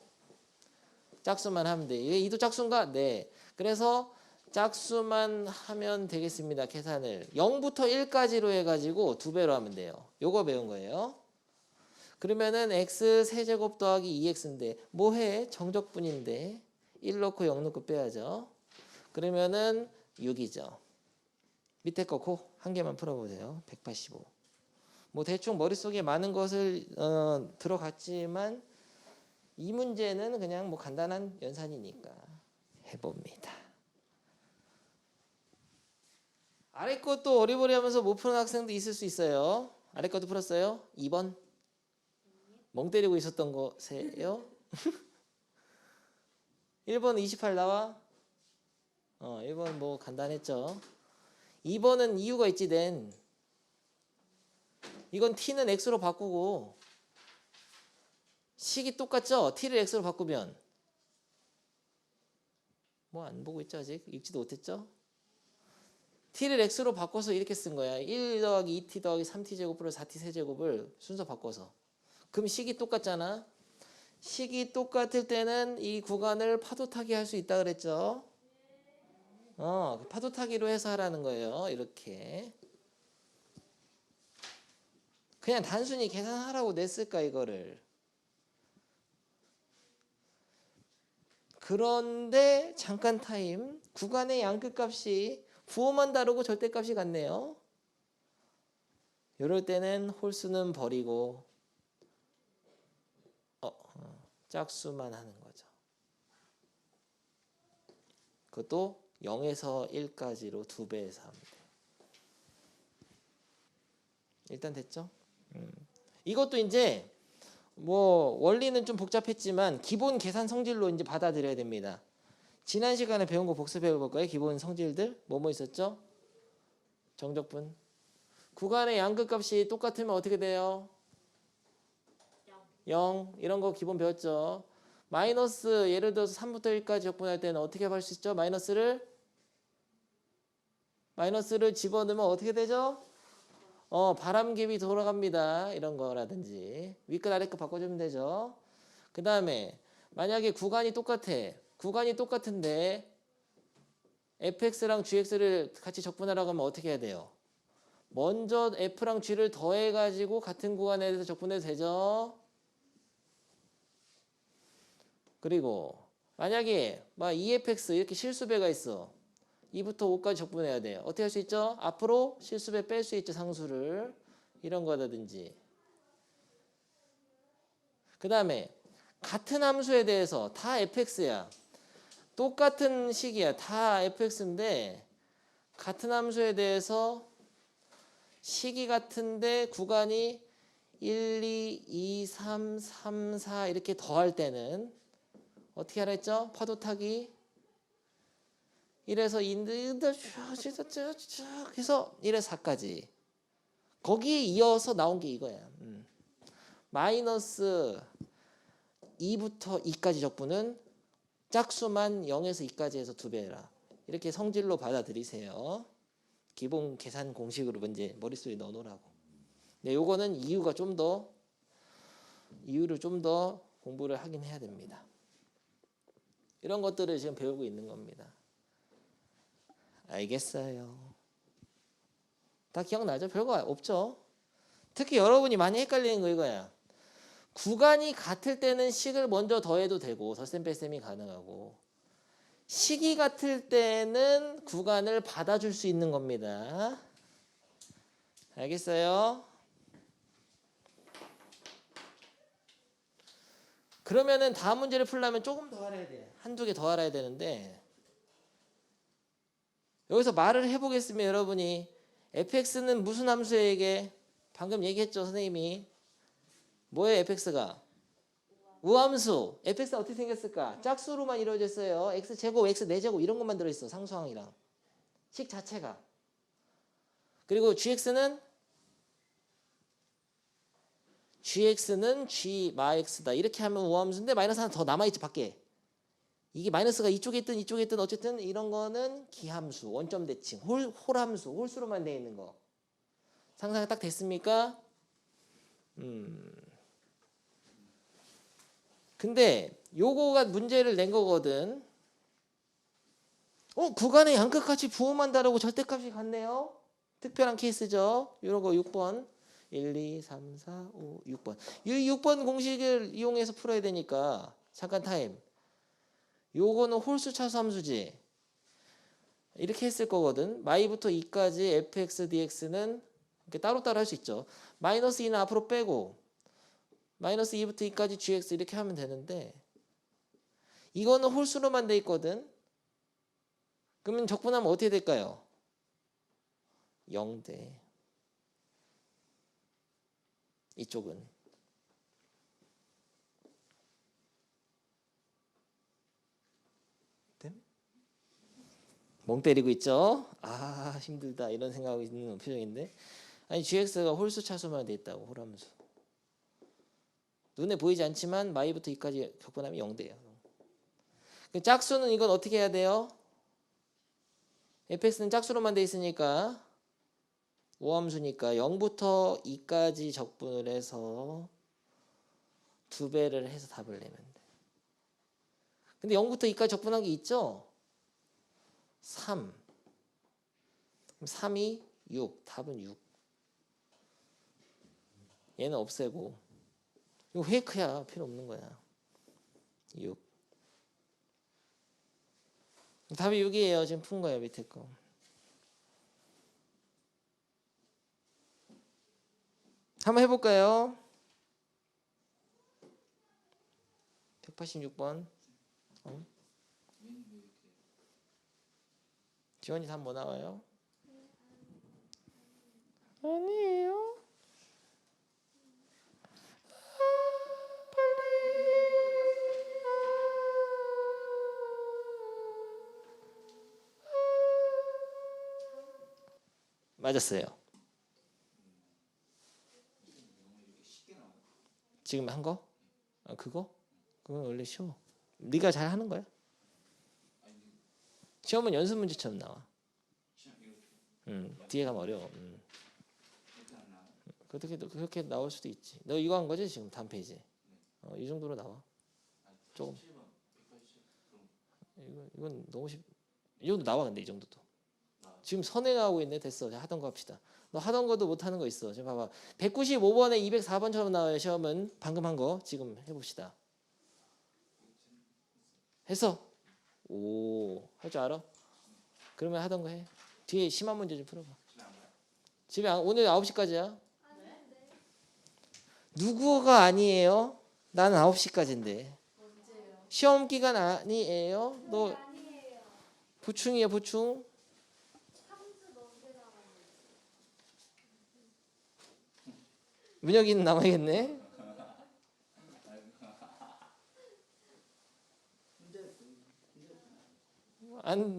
짝수만 하면 돼. 이게 이도 짝수인가? 네. 그래서 짝수만 하면 되겠습니다. 계산을 0부터 1까지로 해가지고 2배로 하면 돼요. 요거 배운 거예요. 그러면은 x 세제곱 더하기 2x인데 뭐해? 정적분인데 1 넣고 0 넣고 빼야죠. 그러면은 6이죠. 밑에 거 한 개만 풀어보세요. 185. 뭐 대충 머릿속에 많은 것을 들어갔지만 이 문제는 그냥 뭐 간단한 연산이니까 해봅니다. 아래 것도 어리버리하면서 못 푸는 학생도 있을 수 있어요. 아래 것도 풀었어요? 2번 멍 때리고 있었던 거세요? 1번 28 나와? 1번 뭐 간단했죠. 2번은 이유가 있지. 된 이건 t는 x로 바꾸고 식이 똑같죠? t를 x로 바꾸면 뭐 안 보고 있죠? 아직 읽지도 못했죠? t를 x로 바꿔서 이렇게 쓴 거야. 1 더하기 2t 더하기 3t 제곱 플러스 4t 세제곱을 순서 바꿔서. 그럼 식이 똑같잖아. 식이 똑같을 때는 이 구간을 파도타기 할 수 있다 그랬죠? 파도타기로 해서 하라는 거예요. 이렇게. 그냥 단순히 계산하라고 냈을까 이거를. 그런데 잠깐 타임. 구간의 양극값이 부호만 다르고 절대값이 같네요. 이럴 때는 홀수는 버리고 짝수만 하는 거죠. 그것도 0에서 1까지로 2배에서 하면 돼요. 일단 됐죠? 이것도 이제 뭐 원리는 좀 복잡했지만 기본 계산 성질로 이제 받아들여야 됩니다. 지난 시간에 배운 거 복습해 볼까요? 기본 성질들 뭐 있었죠? 정적분. 구간의 양극값이 똑같으면 어떻게 돼요? 0. 이런 거 기본 배웠죠. 마이너스 예를 들어서 3부터 1까지 적분할 때는 어떻게 할 수 있죠? 마이너스를 집어넣으면 어떻게 되죠? 바람갭이 돌아갑니다. 이런 거라든지 윗끝 아래끝 바꿔주면 되죠. 그 다음에 만약에 구간이 똑같은데 fx랑 gx를 같이 적분하라고 하면 어떻게 해야 돼요? 먼저 f랑 g를 더해가지고 같은 구간에 대해서 적분해도 되죠. 그리고 만약에 막 2fx 이렇게 실수배가 있어. 2부터 5까지 적분해야 돼요. 어떻게 할 수 있죠? 앞으로 실수배 뺄 수 있죠. 상수를. 이런 거라든지. 그 다음에 같은 함수에 대해서 다 fx야. 똑같은 식이야. 다 fx인데 같은 함수에 대해서 식이 같은데 구간이 1, 2, 2, 3, 3, 4 이렇게 더할 때는 어떻게 하라 했죠? 파도 타기 1에서 2인데 쭉 해서 1에서 4까지 거기에 이어서 나온 게 이거야. 마이너스 2부터 2까지 적분은 짝수만 0에서 2까지 해서 2배라. 이렇게 성질로 받아들이세요. 기본 계산 공식으로 이제 머릿속에 넣어놓으라고. 네, 요거는 이유를 좀 더 공부를 하긴 해야 됩니다. 이런 것들을 지금 배우고 있는 겁니다. 알겠어요. 다 기억나죠? 별거 없죠? 특히 여러분이 많이 헷갈리는 거 이거야. 구간이 같을 때는 식을 먼저 더해도 되고 덧셈 뺄셈이 가능하고 식이 같을 때는 구간을 받아줄 수 있는 겁니다. 알겠어요? 그러면은 다음 문제를 풀려면 조금 더 알아야 돼. 한두 개 더 알아야 되는데 여기서 말을 해보겠으면 여러분이 fx는 무슨 함수에게 방금 얘기했죠 선생님이 뭐예요 fx가? 우함수. fx가 어떻게 생겼을까? 짝수로만 이루어졌어요. x제곱, x4제곱 이런 것만 들어있어. 상수항이랑 식 자체가. 그리고 gx는 g 마 x다. 이렇게 하면 우함수인데 마이너스 하나 더 남아있지 밖에. 이게 마이너스가 이쪽에 있든 어쨌든 이런 거는 기함수, 원점 대칭, 홀함수, 홀수로만 되어 있는 거. 상상이 딱 됐습니까? 근데 요거가 문제를 낸 거거든. 구간의 양극값이 부호만 다르고 절대값이 같네요. 특별한 케이스죠. 이런 거 6번. 1, 2, 3, 4, 5, 6번. 이 6번 공식을 이용해서 풀어야 되니까 잠깐 타임. 요거는 홀수 차수 함수지. 이렇게 했을 거거든. 마이부터 2까지 fx dx는 이렇게 따로따로 할 수 있죠. 마이너스 2는 앞으로 빼고 마이너스 2부터 2까지 gx 이렇게 하면 되는데 이거는 홀수로만 돼 있거든. 그러면 적분하면 어떻게 될까요? 0대. 이쪽은 멍 때리고 있죠. 아 힘들다 이런 생각하고 있는 표정인데 아니 gx가 홀수 차수만 돼 있다고 홀함수. 눈에 보이지 않지만 마이부터 2까지 적분하면 0대예요. 짝수는 이건 어떻게 해야 돼요? fx는 짝수로만 돼 있으니까 우함수니까 0부터 2까지 적분을 해서 2배를 해서 답을 내면 돼. 근데 0부터 2까지 적분한 게 있죠? 3. 그럼 3이 6. 답은 6. 얘는 없애고. 이거 페이크야. 필요 없는 거야. 6. 답이 6이에요. 지금 푼 거예요. 밑에 거. 한번 해볼까요? 186번. 지원이 답 뭐 나와요? 아니에요. 맞았어요. 지금 한 거? 아, 그거? 그건 원래 쉬워. 네가 잘 하는 거야. 시험은 연습 문제처럼 나와. 뒤에 가면 어려워. 그렇게 나올 수도 있지. 너 이거 한 거지 지금 다음 페이지. 이 정도로 나와. 조금. 이건 너무 이 정도 나와 근데 이 정도도. 지금 선행하고 있네. 됐어. 자, 하던 거 합시다. 너 하던 거도 못 하는 거 있어. 지금 봐봐. 195번에 204번처럼 나와요. 시험은 방금 한 거 지금 해봅시다. 했어? 오, 할 줄 알아? 그러면 하던 거 해. 뒤에 심한 문제 좀 풀어봐. 집에 오늘 9시까지야. 누구가 아니에요? 나는 9시까지인데. 시험 기간 아니에요? 너 보충이야 보충. 문혁이는 남아야겠네.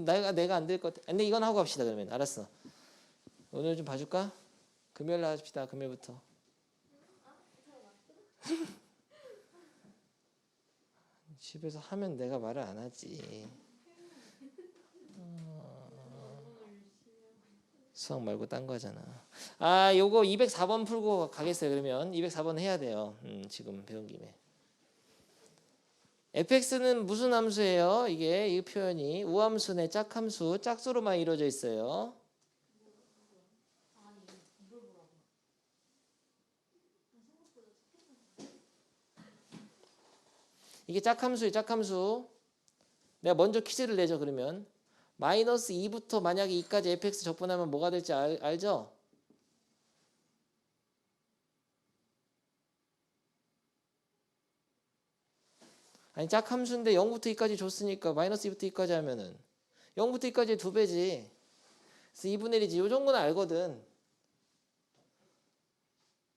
내가 안 될 것 같아. 근데 이건 하고 갑시다 그러면. 알았어. 오늘 좀 봐줄까? 금요일 날 합시다. 금요일부터. 집에서 하면 내가 말을 안 하지. 수학 말고 딴 거잖아. 아, 요거 204번 풀고 가겠어요. 그러면 204번 해야 돼요. 지금 배운 김에. fx는 무슨 함수예요? 이게 이 표현이 우함수네 짝함수, 짝수로만 이루어져 있어요. 이게 짝함수예요. 짝함수. 내가 먼저 퀴즈를 내죠. 그러면 마이너스 2부터 만약에 2까지 fx 적분하면 뭐가 될지 알죠? 아니 짝함수인데 0부터 2까지 줬으니까 마이너스 2부터 2까지 하면은 0부터 2까지 2배지. 그래서 2분의 1이지. 요 정도는 알거든.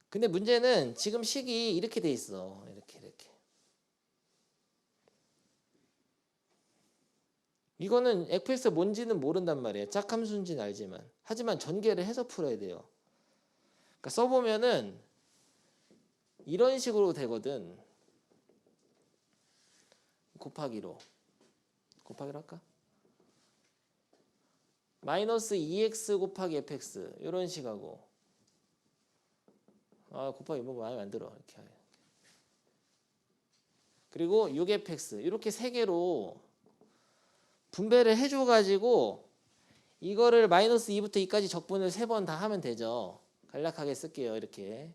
근데 문제는 지금 식이 이렇게 돼 있어. 이렇게. 이거는 fx 뭔지는 모른단 말이에요. 짝함수인지는 알지만. 하지만 전개를 해서 풀어야 돼요. 그러니까 써보면은 이런 식으로 되거든. 곱하기로 할까? 마이너스 2x 곱하기 fx 이런 식하고 곱하기 뭐 마음에 안 들어. 이렇게. 그리고 6fx 이렇게 세 개로 분배를 해줘가지고 이거를 마이너스 2부터 2까지 적분을 3번 다 하면 되죠. 간략하게 쓸게요. 이렇게.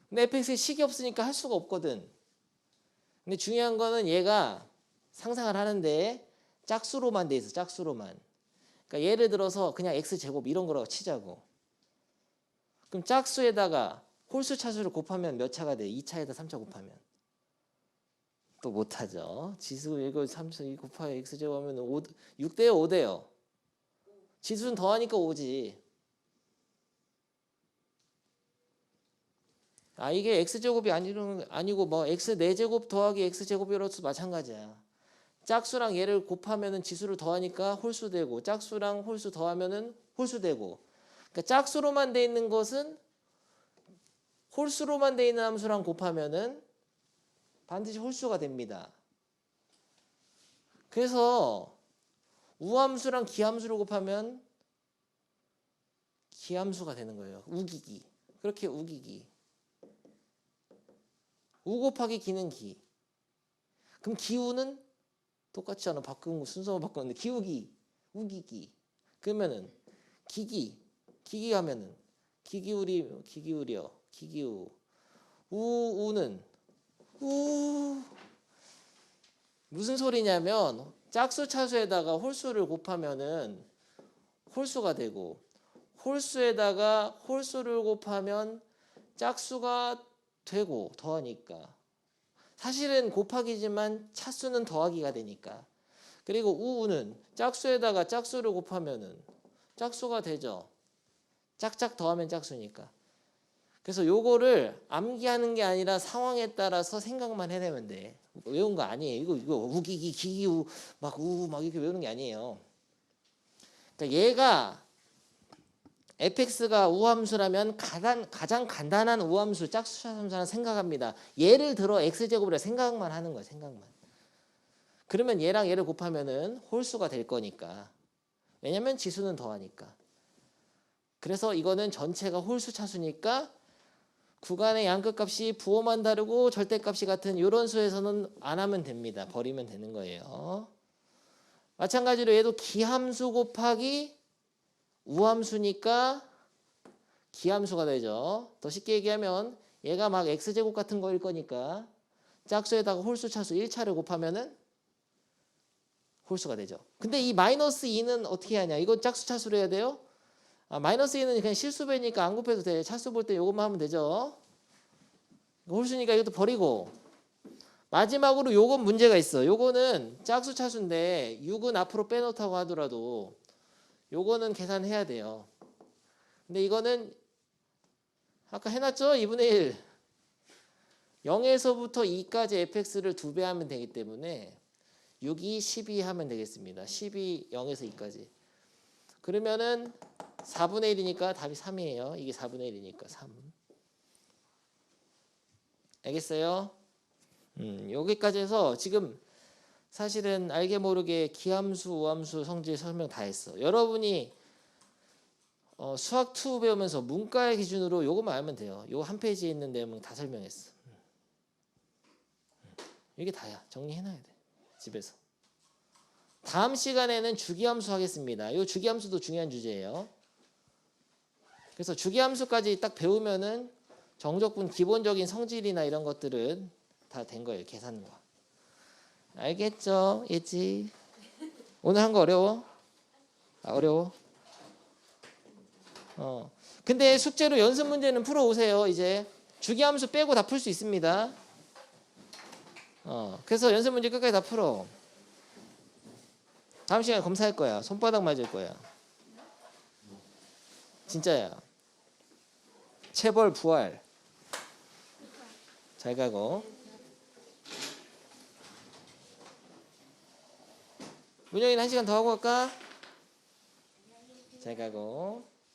근데 fx에 식이 없으니까 할 수가 없거든. 근데 중요한 거는 얘가 상상을 하는데 짝수로만 돼 있어. 짝수로만. 그러니까 예를 들어서 그냥 x제곱 이런 거라고 치자고. 그럼 짝수에다가 홀수 차수를 곱하면 몇 차가 돼? 2차에다 3차 곱하면. 또 못하죠. 지수 이거 3차 2 곱하기 x제곱 하면 6대요 5대요. 지수는 더하니까 5지. 이게 x제곱이 아니고 뭐 x 4제곱 더하기 x제곱이라도 마찬가지야. 짝수랑 얘를 곱하면은 지수를 더하니까 홀수 되고 짝수랑 홀수 더하면은 홀수 되고. 그러니까 짝수로만 돼 있는 것은 홀수로만 돼 있는 함수랑 곱하면은 반드시 홀수가 됩니다. 그래서 우함수랑 기함수를 곱하면 기함수가 되는 거예요. 우기기. 그렇게 우기기. 우 곱하기 기는 기. 그럼 기우는 똑같이 하나 바꾼 순서만 바꿨는데 기우기, 우기기. 그러면은 기기 하면은 기기우려, 기기우. 우는 무슨 소리냐면 짝수 차수에다가 홀수를 곱하면은 홀수가 되고 홀수에다가 홀수를 곱하면 짝수가 되고 더하니까 사실은 곱하기지만 차수는 더하기가 되니까. 그리고 우는 짝수에다가 짝수를 곱하면은 짝수가 되죠. 짝짝 더하면 짝수니까. 그래서 요거를 암기하는 게 아니라 상황에 따라서 생각만 해내면 돼. 외운 거 아니에요. 이거 우기기 기기우 막 이렇게 외우는 게 아니에요. 그러니까 얘가 fx가 우함수라면 가장 간단한 우함수 짝수차 함수라 생각합니다. 예를 들어 x제곱이라 생각만 하는 거야. 생각만. 그러면 얘랑 얘를 곱하면은 홀수가 될 거니까. 왜냐면 지수는 더하니까. 그래서 이거는 전체가 홀수 차수니까 구간의 양끝값이 부호만 다르고 절대값이 같은 이런 수에서는 안 하면 됩니다. 버리면 되는 거예요. 마찬가지로 얘도 기함수 곱하기 우함수니까 기함수가 되죠. 더 쉽게 얘기하면 얘가 막 x제곱 같은 거일 거니까 짝수에다가 홀수 차수 1차를 곱하면은 홀수가 되죠. 근데 이 마이너스 2는 어떻게 하냐? 이건 짝수 차수로 해야 돼요? 마이너스 2는 그냥 실수배니까 안 곱해도 돼. 차수 볼 때 이것만 하면 되죠. 홀수니까 이것도 버리고. 마지막으로 요건 문제가 있어. 요거는 짝수 차수인데 6은 앞으로 빼놓다고 하더라도 요거는 계산해야 돼요. 근데 이거는 아까 해놨죠? 2분의 1. 0에서부터 2까지 fx를 2배 하면 되기 때문에 6이 12 하면 되겠습니다. 12, 0에서 2까지. 그러면은 4분의 1이니까 답이 3이에요. 이게 4분의 1이니까 3. 알겠어요? 여기까지 해서 지금 사실은 알게 모르게 기함수, 우함수 성질 설명 다 했어. 여러분이 수학 2 배우면서 문과의 기준으로 요것만 알면 돼요. 요 한 페이지에 있는 내용 다 설명했어. 이게 다야. 정리해놔야 돼. 집에서. 다음 시간에는 주기함수 하겠습니다. 요 주기함수도 중요한 주제예요. 그래서 주기함수까지 딱 배우면은 정적분 기본적인 성질이나 이런 것들은 다 된 거예요. 계산과. 알겠죠? 예지? 오늘 한 거 어려워? 어려워? 근데 숙제로 연습 문제는 풀어 오세요. 이제 주기함수 빼고 다 풀 수 있습니다. 그래서 연습 문제 끝까지 다 풀어. 다음 시간에 검사할 거야. 손바닥 맞을 거야. 진짜야. 체벌 부활. 잘 가고. 문영이는 1시간 더 하고 갈까? 잘 가고.